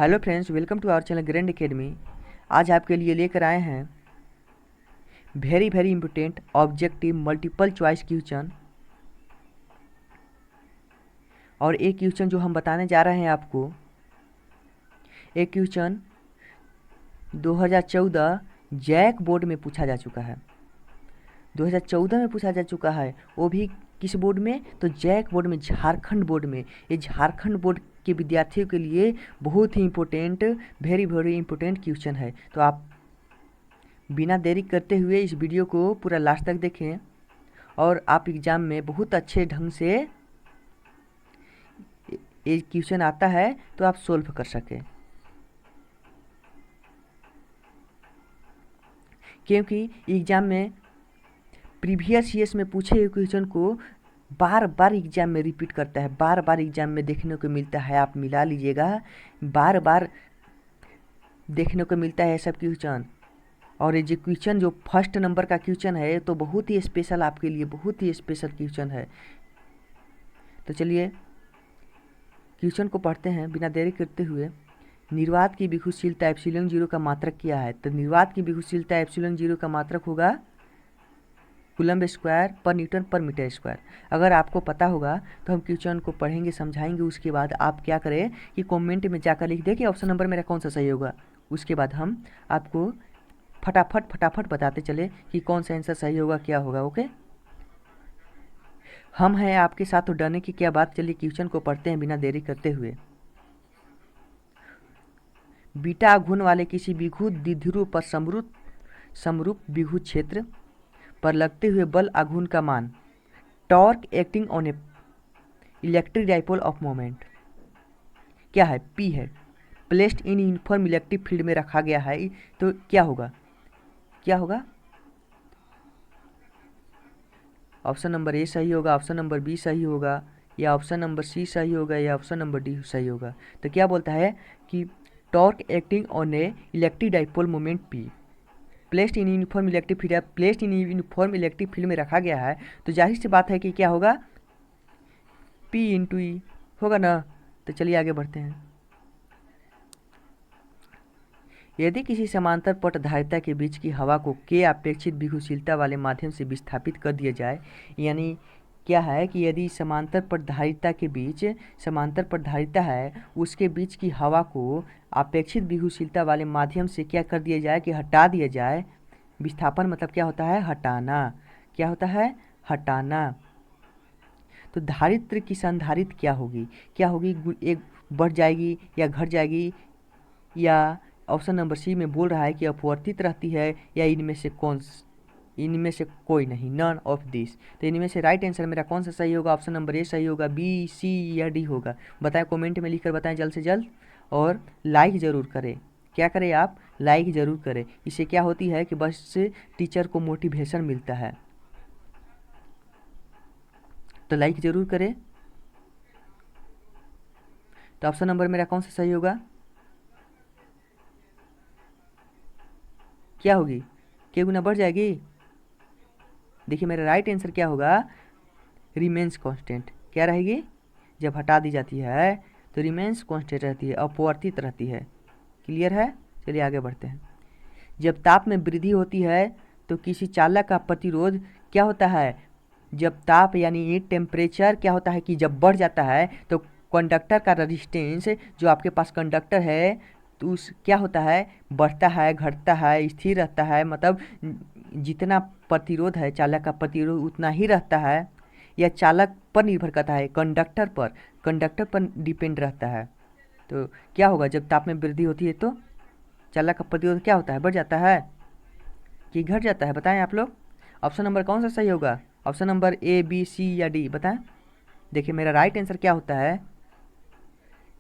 Hello friends, welcome to our channel Grand Academy. आज आपके लिए लेकर आए हैं very important objective multiple choice question. और एक क्वेश्चन जो हम बताने जा रहे हैं आपको, एक क्वेश्चन 2014 जैक बोर्ड में पूछा जा चुका है। 2014 में पूछा जा चुका है, वो भी किस बोर्ड में? तो जैक बोर्ड में, झारखंड बोर्ड में। ये झारखंड बोर्ड के विद्यार्थियों के लिए बहुत ही इम्पोर्टेंट, वेरी इंपॉर्टेंट क्वेश्चन है। तो आप बिना देरी करते हुए इस वीडियो को पूरा लास्ट तक देखें और आप एग्ज़ाम में बहुत अच्छे ढंग से ये क्वेश्चन आता है तो आप सोल्व कर सकें, क्योंकि एग्ज़ाम में प्रीवियस ईयर्स में पूछे हुए क्वेश्चन को बार बार एग्ज़ाम में रिपीट करता है, बार बार एग्ज़ाम में देखने को मिलता है। आप मिला लीजिएगा, बार बार देखने को मिलता है सब क्वेश्चन। और ये जो क्वेश्चन जो फर्स्ट नंबर का क्वेश्चन है तो बहुत ही स्पेशल आपके लिए, बहुत ही स्पेशल क्वेश्चन है। तो चलिए क्वेश्चन को पढ़ते हैं बिना देरी करते हुए। निर्वात की विभुशीलता एप्सिलॉन जीरो का मात्रक क्या है? तो निर्वात की विभुशीलता एप्सिलॉन जीरो का मात्रक होगा कूलम्ब स्क्वायर पर न्यूटन पर मीटर स्क्वायर। अगर आपको पता होगा तो हम क्वेश्चन को पढ़ेंगे, समझाएंगे, उसके बाद आप क्या करें कि कमेंट में जाकर लिख दें कि ऑप्शन नंबर मेरा कौन सा सही होगा। उसके बाद हम आपको फटाफट बताते चले कि कौन सा आंसर सही होगा, क्या होगा। ओके, हम हैं आपके साथ, तो डरने की क्या बात। चलिए क्वेश्चन को पढ़ते हैं बिना देरी करते हुए। बीटा आघूर्ण वाले किसी विद्युत द्विध्रुव पर समरूप विद्युत क्षेत्र पर लगते हुए बल आघूर्ण का मान, torque acting on A electric dipole of moment क्या है? पी है। Placed in uniform electric field में रखा गया है, तो क्या होगा? क्या होगा? ऑप्शन नंबर ए सही होगा, ऑप्शन नंबर बी सही होगा, या ऑप्शन नंबर सी सही होगा, या ऑप्शन नंबर डी सही होगा। तो क्या बोलता है कि torque acting on A electric dipole moment P placed in uniform electric field, placed in uniform electric field में रखा गया है, तो जाहिर सी बात है कि क्या होगा? पी इंटू ई होगा ना। तो चलिए आगे बढ़ते हैं। यदि किसी समांतर पटधारिता के बीच की हवा को के अपेक्षित विभुशीलता वाले माध्यम से विस्थापित कर दिया जाए, यानी क्या है कि यदि समांतर पटधारिता के बीच, समांतर पटधारिता है, उसके बीच की हवा को अपेक्षित विभुशीलता वाले माध्यम से क्या कर दिया जाए कि हटा दिया जाए। विस्थापन मतलब क्या होता है? हटाना। क्या होता है? हटाना। तो धारित्र की संधारित्र क्या होगी? क्या होगी? एक बढ़ जाएगी या घट जाएगी, या ऑप्शन नंबर सी में बोल रहा है कि अपवर्तित रहती है, या इनमें से कोई नहीं, नन ऑफ दिस। तो इनमें से राइट आंसर मेरा कौन सा सही होगा? ऑप्शन नंबर ए सही होगा, बी, सी या डी होगा। बताएं, कमेंट में लिखकर बताएं जल्द से जल्द, और लाइक ज़रूर करें। क्या करें आप? लाइक ज़रूर करें। इससे क्या होती है कि बस टीचर को मोटिवेशन मिलता है, तो लाइक ज़रूर करें। तो ऑप्शन नंबर मेरा कौन सा सही होगा? क्या होगी? के गुना बढ़ जाएगी। देखिए मेरा राइट आंसर क्या होगा? Remains constant. क्या रहेगी? जब हटा दी जाती है तो रिमेंस कांस्टेंट रहती है, अपवर्तित रहती है। क्लियर है? चलिए आगे बढ़ते हैं। जब ताप में वृद्धि होती है तो किसी चालक का प्रतिरोध क्या होता है? जब ताप यानी टेम्परेचर क्या होता है कि जब बढ़ जाता है तो कंडक्टर का रेजिस्टेंस, जो आपके पास कंडक्टर है, तो उस क्या होता है? बढ़ता है, घटता है, स्थिर रहता है। मतलब जितना प्रतिरोध है, चालक का प्रतिरोध उतना ही रहता है, या चालक पर निर्भर करता है? कंडक्टर पर डिपेंड रहता है। तो क्या होगा जब ताप में वृद्धि होती है? तो चालक का प्रतिरोध क्या होता है? बढ़ जाता है कि घट जाता है? बताएं आप लोग, ऑप्शन नंबर कौन सा सही होगा? ऑप्शन नंबर ए, बी, सी या डी? बताएं। देखिए मेरा राइट आंसर क्या होता है?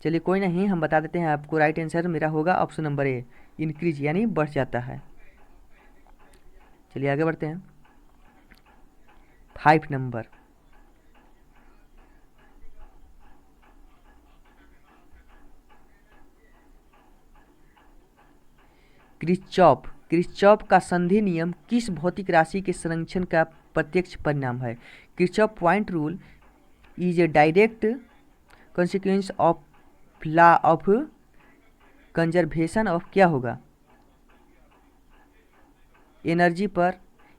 चलिए कोई नहीं, हम बता देते हैं आपको। राइट आंसर मेरा होगा ऑप्शन नंबर ए, इंक्रीज यानी बढ़ जाता है। चलिए आगे बढ़ते हैं। 5 नंबर। किरचॉफ का संधि नियम किस भौतिक राशि के संरक्षण का प्रत्यक्ष परिणाम है? Kirchhoff point rule is a direct consequence of law of conservation of क्या होगा, एनर्जी पर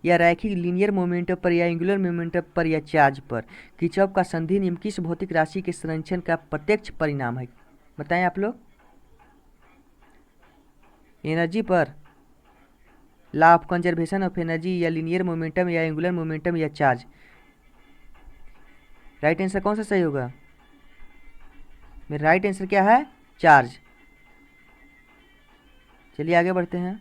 या रैखिक लीनियर मोमेंटम पर या एंगुलर मोमेंटम पर या चार्ज पर। किरचॉफ का संधि नियम किस भौतिक राशि के संरक्षण का प्रत्यक्ष परिणाम है, बताएं आप लोग। एनर्जी पर, law of conservation of energy, या लीनियर मोमेंटम, या एंगुलर मोमेंटम, या चार्ज। राइट आंसर कौन सा सही होगा, मेरा राइट आंसर क्या है, चार्ज। चलिए आगे बढ़ते हैं।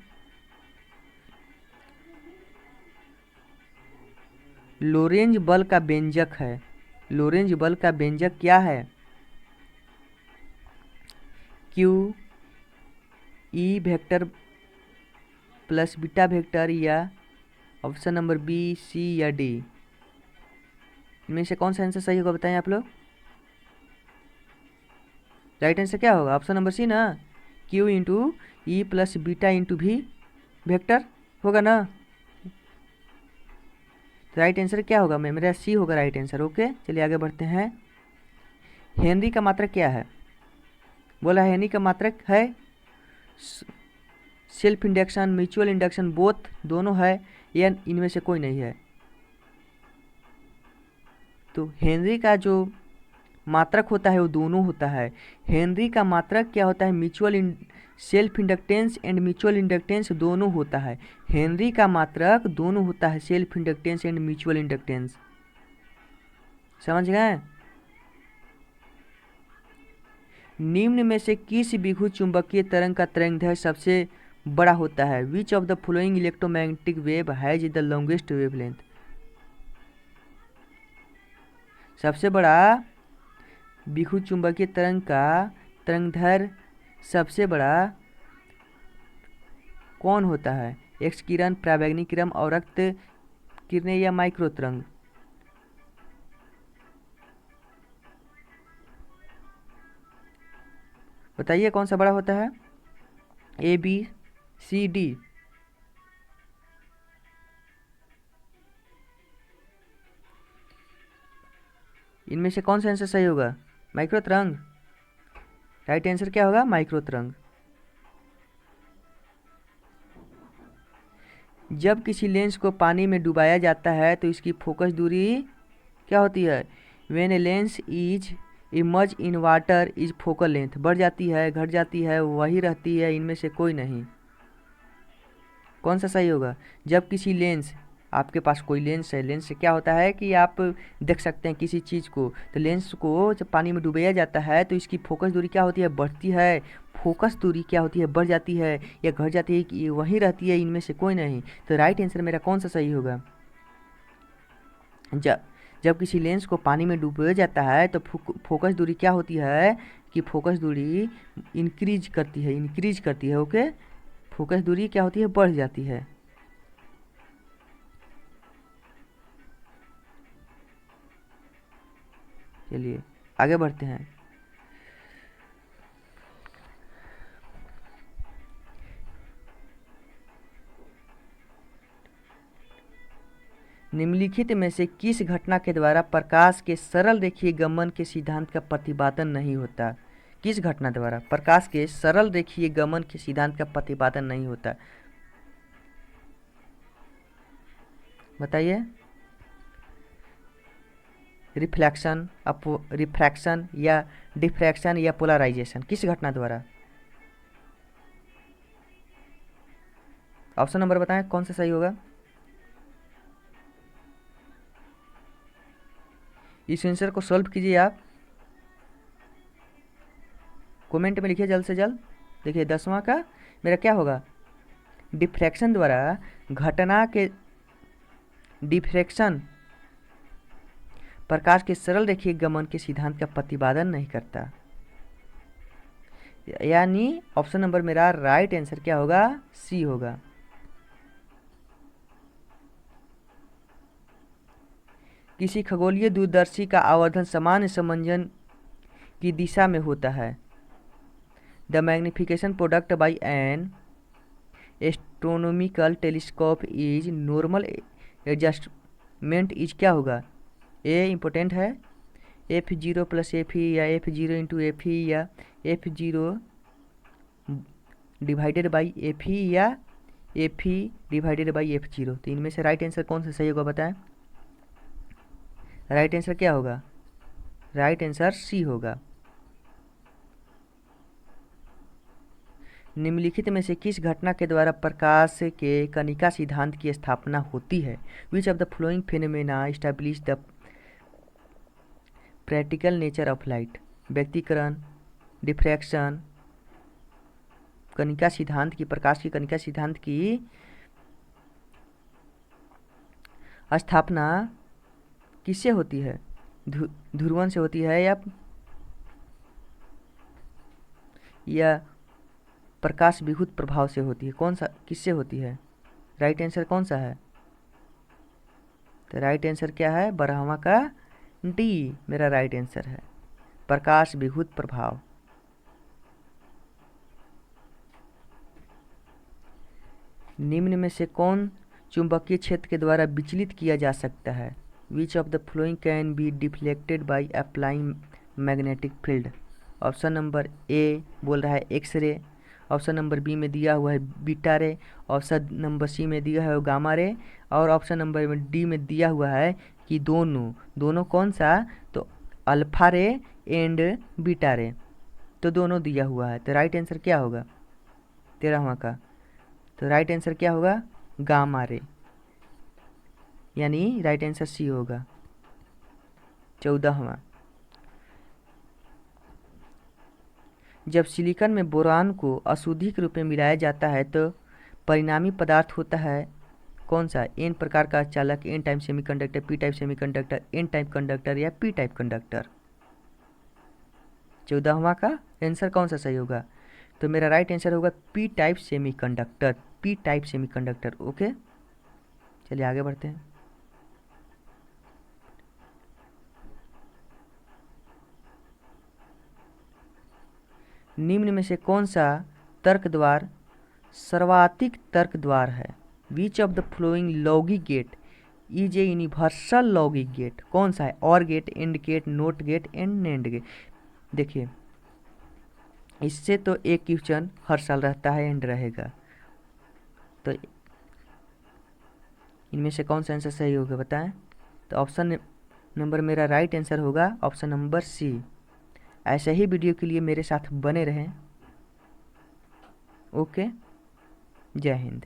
लोरेंज बल का व्यंजक है, लोरेंज बल का व्यंजक क्या है, Q E vector plus beta vector, या ऑप्शन नंबर बी, सी, या डी। इनमें से कौन सा आंसर सही होगा बताएं आप लोग। राइट आंसर क्या होगा, ऑप्शन नंबर सी ना, Q into E plus beta into भी वेक्टर होगा ना। तो राइट आंसर क्या होगा, मेरा सी होगा राइट आंसर। ओके चलिए आगे बढ़ते हैं। हेनरी का मात्रक क्या है, बोला हेनरी का मात्रक है self induction, mutual induction, both, दोनों है, या इनमें से कोई नहीं है। तो हेनरी का जो मात्रक होता है वो दोनों होता है। हेनरी का मात्रक क्या होता है, mutual self inductance and mutual inductance दोनों होता है। हेनरी का मात्रक दोनों होता है, self inductance and mutual inductance. समझ गए। निम्न में से किस विद्युत चुंबकीय तरंग का तरंगदैर्घ्य सबसे बड़ा होता है, which of the following electromagnetic wave has the longest wavelength. सबसे बड़ा विद्युत चुंबकीय तरंग का तरंगदैर्घ्य सबसे बड़ा कौन होता है, एक्स किरण, पराबैंगनी किरण, अवरक्त किरणें, या माइक्रो तरंग। बताइए कौन सा बड़ा होता है, ए, बी, सी, डी। इनमें से कौन सा आंसर सही होगा, माइक्रो तरंग। राइट आंसर क्या होगा, माइक्रो तरंग। जब किसी लेंस को पानी में डुबाया जाता है तो इसकी फोकस दूरी क्या होती है, when a lens is emerge in water is focal length, बढ़ जाती है, घट जाती है, वही रहती है, इनमें से कोई नहीं। कौन सा सही होगा, जब किसी लेंस, आपके पास कोई लेंस है, लेंस से क्या होता है कि आप देख सकते हैं किसी चीज़ को, तो लेंस को जब पानी में डुबाया जाता है तो इसकी फोकस दूरी क्या होती है, बढ़ती है, फोकस दूरी क्या होती है, बढ़ जाती है या घट जाती है, कि वही रहती है, इनमें से कोई नहीं। तो राइट आंसर मेरा कौन सा सही होगा, जब जब किसी लेंस को पानी में डुबाया जाता है तो फोकस दूरी क्या होती है, कि फोकस दूरी इंक्रीज करती है। ओके, फोकस दूरी क्या होती है, बढ़ जाती है। चलिए आगे बढ़ते हैं। निम्नलिखित में से किस घटना के द्वारा प्रकाश के सरल रेखीय गमन के सिद्धांत का प्रतिपादन नहीं होता, किस घटना द्वारा प्रकाश के सरल रेखीय गमन के सिद्धांत का प्रतिपादन नहीं होता, बताइए। रिफ्रैक्शन या डिफ्रैक्शन या पोलराइजेशन, किस घटना द्वारा। ऑप्शन नंबर बताएं कौन सा सही होगा। इस आंसर को सॉल्व कीजिए आप, कमेंट में लिखिए जल्द से जल्द। देखिए 10वां का मेरा क्या होगा, डिफ्रैक्शन द्वारा घटना के, डिफ्रैक्शन प्रकाश के सरल रेखीय गमन के सिद्धांत का प्रतिपादन नहीं करता, यानी ऑप्शन नंबर मेरा राइट आंसर क्या होगा, सी होगा। किसी खगोलीय दूरदर्शी का आवर्धन सामान्य समंजन की दिशा में होता है। The magnification product by N astronomical telescope is normal adjustment is क्या होगा, ए इम्पोर्टेंट है, F0 प्लस एफ ई, या F0 इंटू एफ ई, या F0 divided by F E या F E divided by F zero. तो इनमें से right answer कौन सा सही होगा बताएं? राइट आंसर क्या होगा? राइट आंसर सी होगा। निम्नलिखित में से किस घटना के द्वारा प्रकाश के कणिका सिद्धांत की स्थापना होती है? Which of the following phenomena establish the practical nature of light? व्यक्तीकरण, डिफ्रैक्शन, कणिका सिद्धांत की, प्रकाश की कणिका सिद्धांत की स्थापना किससे होती है? ध्रुवण से होती है या प्रकाश विभुत प्रभाव से होती है? कौन सा, किससे होती है? राइट आंसर कौन सा है? तो राइट आंसर क्या है? बारहवां का डी मेरा राइट आंसर है, प्रकाश विभुत प्रभाव। निम्न में से कौन चुंबकीय क्षेत्र के द्वारा विचलित किया जा सकता है? Which of the flowing can be deflected by applying magnetic field? Option number A बोल रहा है X ray, option number B में दिया हुआ है बीटा रे, ऑप्शन नंबर सी में दिया है गामा रे, और ऑप्शन नंबर डी में दिया हुआ है कि दोनों कौन सा? तो अल्फा रे एंड बीटा रे, तो दोनों दिया हुआ है। तो राइट आंसर क्या होगा 13वां का? तो राइट आंसर क्या होगा? गामा रे, यानी राइट आंसर सी होगा। 14वां, जब सिलिकॉन में बोरान को अशुद्धि के रूप में मिलाया जाता है तो परिणामी पदार्थ होता है कौन सा? एन प्रकार का चालक, N type semiconductor, P type semiconductor, N type conductor या पी टाइप कंडक्टर? 14वां का आंसर कौन सा सही होगा? तो मेरा राइट आंसर होगा P type semiconductor, P type semiconductor. Okay, चलिए आगे बढ़ते हैं। निम्न में से कौन सा तर्क द्वार सर्वाधिक तर्क द्वार है? Which of the following logic gate is a universal logic gate? कौन सा है? OR gate, AND gate, NOT gate and NAND gate. देखिए, इससे तो एक क्वेश्चन हर साल रहता है एंड रहेगा, तो इनमें से कौन सा आंसर सही होगा बताएं? तो ऑप्शन नंबर मेरा राइट आंसर होगा ऑप्शन नंबर सी। ऐसे ही वीडियो के लिए मेरे साथ बने रहें। ओके, जय हिंद।